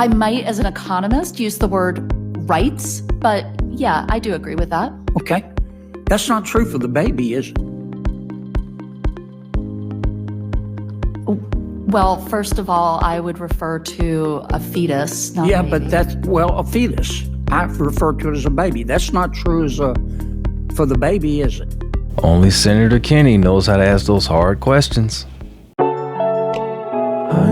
I might, as an economist, use the word rights, but yeah, I do agree with that. Okay. That's not true for the baby, is it? Well, first of all, I would refer to a fetus, not Yeah, a baby. but that's, well, a fetus. I refer to it as a baby. That's not true for the baby, is it? Only Senator Kenny knows how to ask those hard questions. I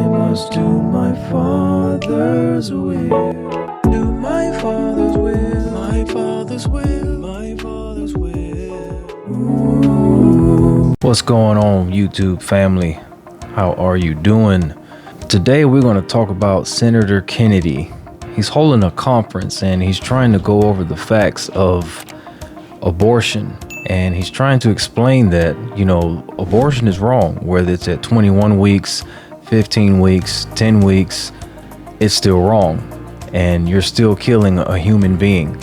must do my Father's will. Do my Father's will. My Father's will. My Father's will. Ooh. What's going on, YouTube family? How are you doing? Today we're going to talk about Senator Kennedy. He's holding a conference and he's trying to go over the facts of abortion. And he's trying to explain that, abortion is wrong, whether it's at 21 weeks, 15 weeks, 10 weeks, it's still wrong. And you're still killing a human being.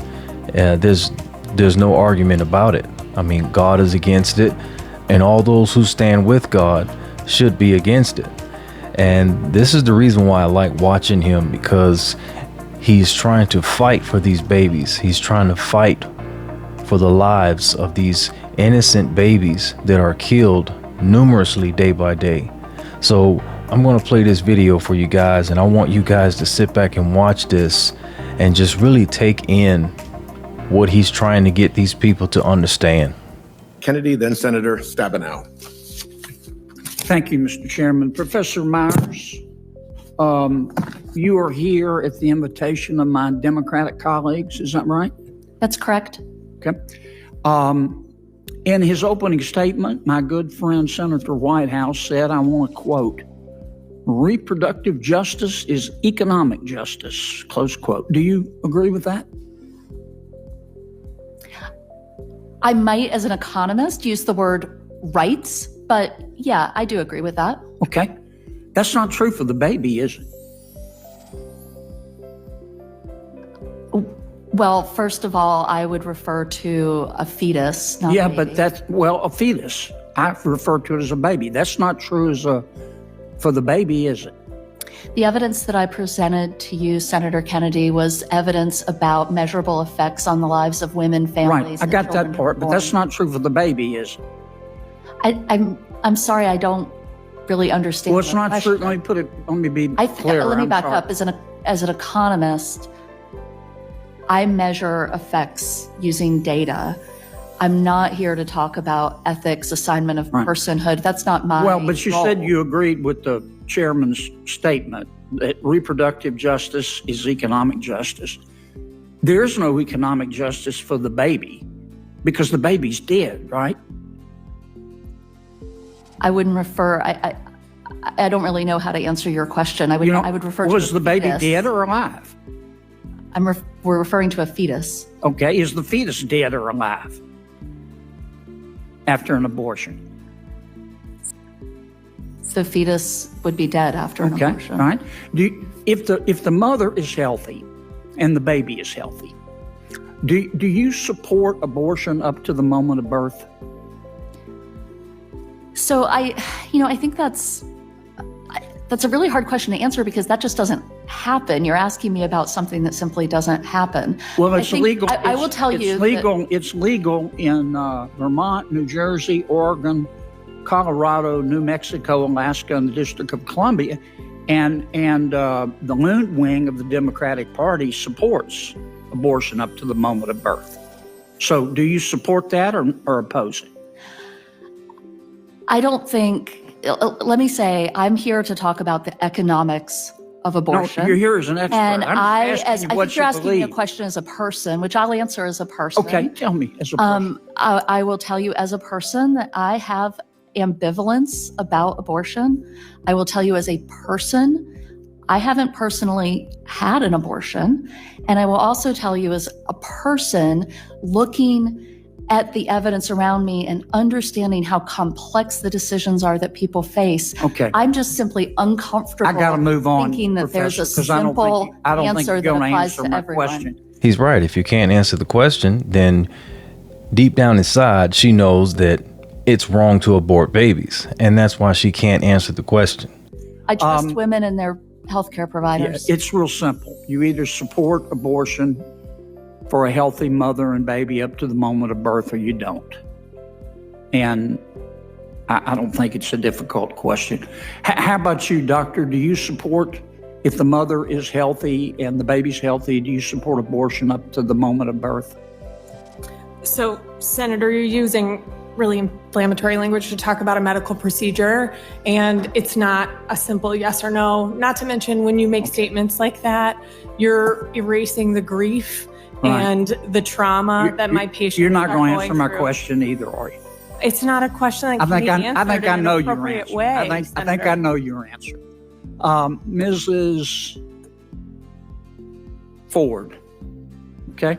There's no argument about it. I mean, God is against it, and all those who stand with God should be against it. And this is the reason why I like watching him, because he's trying to fight for these babies. He's trying to fight for the lives of these innocent babies that are killed numerously day by day. So I'm going to play this video for you guys, and I want you guys to sit back and watch this and just really take in what he's trying to get these people to understand. Kennedy, then Senator Stabenow. Thank you, Mr. Chairman. Professor Myers, you are here at the invitation of my Democratic colleagues, is that right? That's correct. Okay. In his opening statement, my good friend Senator Whitehouse said, I want to quote, "Reproductive justice is economic justice," close quote. Do you agree with that? I might, as an economist, use the word rights, but yeah, I do agree with that. Okay. That's not true for the baby, is it? Well, first of all, I would refer to a fetus, not Yeah, a baby. but that's, well, a fetus. I refer to it as a baby. That's not true for the baby, is it? The evidence that I presented to you, Senator Kennedy, was evidence about measurable effects on the lives of women, families. Right. I got that part, but that's not true for the baby, is it? I'm sorry, I don't really understand. Well, it's not true. Let me be clear. Let me back up. As an economist, I measure effects using data. I'm not here to talk about ethics, assignment of personhood. That's not my Well, but you role. said you agreed with the chairman's statement that reproductive justice is economic justice. There is no economic justice for the baby because the baby's dead, right? I wouldn't refer. I don't really know how to answer your question. I would refer to. Was the baby fetus. dead or alive? We're referring to a fetus. Okay, is the fetus dead or alive after an abortion? The fetus would be dead after an abortion. Right. If the mother is healthy and the baby is healthy, do you support abortion up to the moment of birth? So I think that's a really hard question to answer because that just doesn't happen. You're asking me about something that simply doesn't happen. Well, it's legal. I will tell you. It's legal in Vermont, New Jersey, Oregon, Colorado, New Mexico, Alaska, and the District of Columbia. And the Loon wing of the Democratic Party supports abortion up to the moment of birth. So do you support that or oppose it? I don't think. Let me say, I'm here to talk about the economics of abortion. No, you're here as an expert. And I think you're asking me a believe. question as a person, which I'll answer as a person. Okay, tell me as a person. I will tell you as a person that I have ambivalence about abortion. I will tell you as a person, I haven't personally had an abortion. And I will also tell you as a person looking at the evidence around me and understanding how complex the decisions are that people face. Okay. I'm just simply uncomfortable. I got to move on, thinking that there's a Professor, 'cause simple I don't think answer you're that going to applies answer to my everyone. question. He's right. If you can't answer the question, then deep down inside, she knows that it's wrong to abort babies. And that's why she can't answer the question. I trust women in their healthcare providers. It's real simple. You either support abortion for a healthy mother and baby up to the moment of birth, or you don't. And I don't think it's a difficult question. How about you, doctor? Do you support, if the mother is healthy and the baby's healthy, do you support abortion up to the moment of birth? So, Senator, you're using really inflammatory language to talk about a medical procedure, and it's not a simple yes or no. Not to mention, when you make statements like that, you're erasing the grief and the trauma that my patients You're not are going to answer my through. question either, are you? It's not a question that can be answered I think in I know an your appropriate answer. way. I think I know your answer. Mrs. Ford, okay?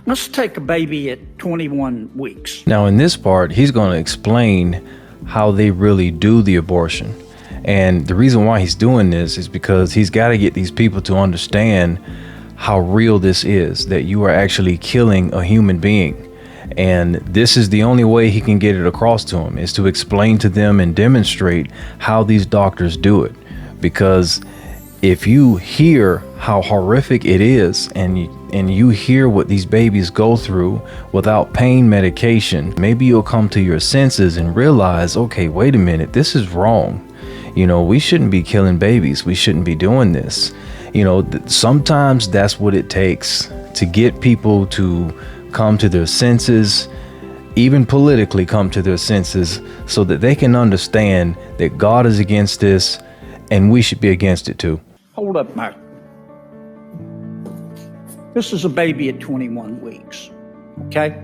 Let's take a baby at 21 weeks. Now, in this part, he's going to explain how they really do the abortion. And the reason why he's doing this is because he's got to get these people to understand how real this is, that you are actually killing a human being. And this is the only way he can get it across to them, is to explain to them and demonstrate how these doctors do it. Because if you hear how horrific it is, and you hear what these babies go through without pain medication, maybe you'll come to your senses and realize, okay, wait a minute, this is wrong. You know, we shouldn't be killing babies. We shouldn't be doing this. You know, sometimes that's what it takes to get people to come to their senses, even politically come to their senses, so that they can understand that God is against this and we should be against it too. Hold up, Mike. This is a baby at 21 weeks, okay?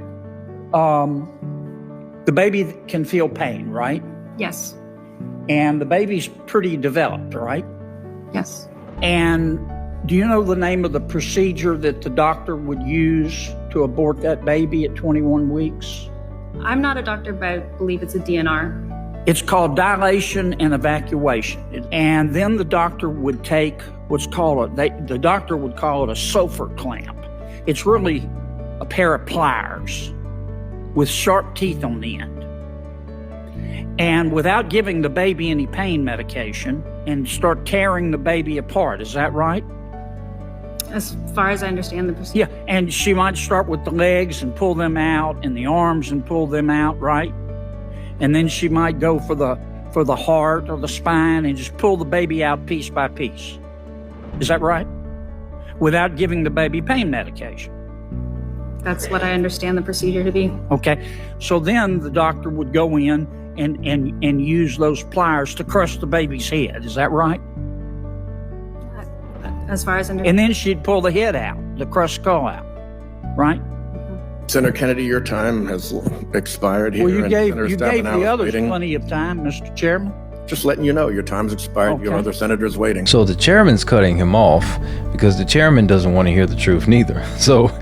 The baby can feel pain, right? Yes. And the baby's pretty developed, right? Yes. And do you know the name of the procedure that the doctor would use to abort that baby at 21 weeks? I'm not a doctor, but I believe it's a DNR. It's called dilation and evacuation. And then the doctor would take what's called the doctor would call it a sulfur clamp. It's really a pair of pliers with sharp teeth on the end. And without giving the baby any pain medication, and start tearing the baby apart. Is that right? As far as I understand the procedure. Yeah, and she might start with the legs and pull them out, and the arms and pull them out, right? And then she might go for the heart or the spine and just pull the baby out piece by piece. Is that right? Without giving the baby pain medication. That's what I understand the procedure to be. Okay, so then the doctor would go in and use those pliers to crush the baby's head. Is that right? As far as I understand. And then she'd pull the head out, the crushed skull out, right? Senator Kennedy, your time has expired here. Well, you and gave Senator the Stabenow is others waiting. plenty of time, Mr. Chairman. Just letting you know, your time's expired. Your Okay. other senator's waiting. So the chairman's cutting him off because the chairman doesn't want to hear the truth neither. So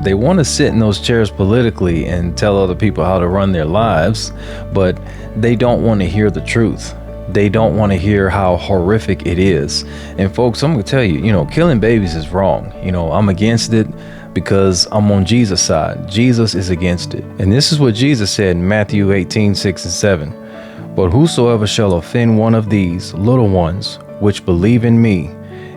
they want to sit in those chairs politically and tell other people how to run their lives, but they don't want to hear the truth. They don't want to hear how horrific it is. And folks, I'm going to tell you, killing babies is wrong. I'm against it because I'm on Jesus' side. Jesus is against it. And this is what Jesus said in Matthew 18:6-7. But whosoever shall offend one of these little ones which believe in me,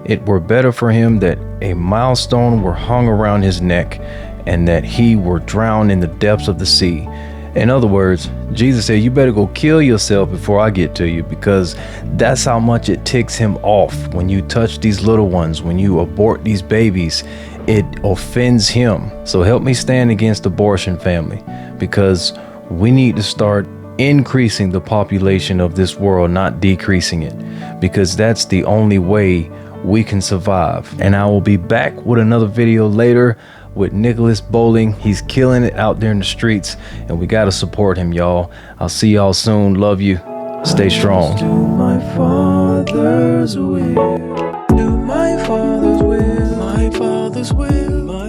it were better for him that a milestone were hung around his neck and that he were drowned in the depths of the sea. In other words, Jesus said, you better go kill yourself before I get to you, because that's how much it ticks him off when you touch these little ones, when you abort these babies. It offends him. So help me stand against abortion, family, because we need to start increasing the population of this world, not decreasing it, because that's the only way we can survive. And I will be back with another video later with Nicholas Bowling. He's killing it out there in the streets, and we got to support him, y'all. I'll see y'all soon. Love you. Stay strong. Do my Father's will. Do my Father's will. My Father's will.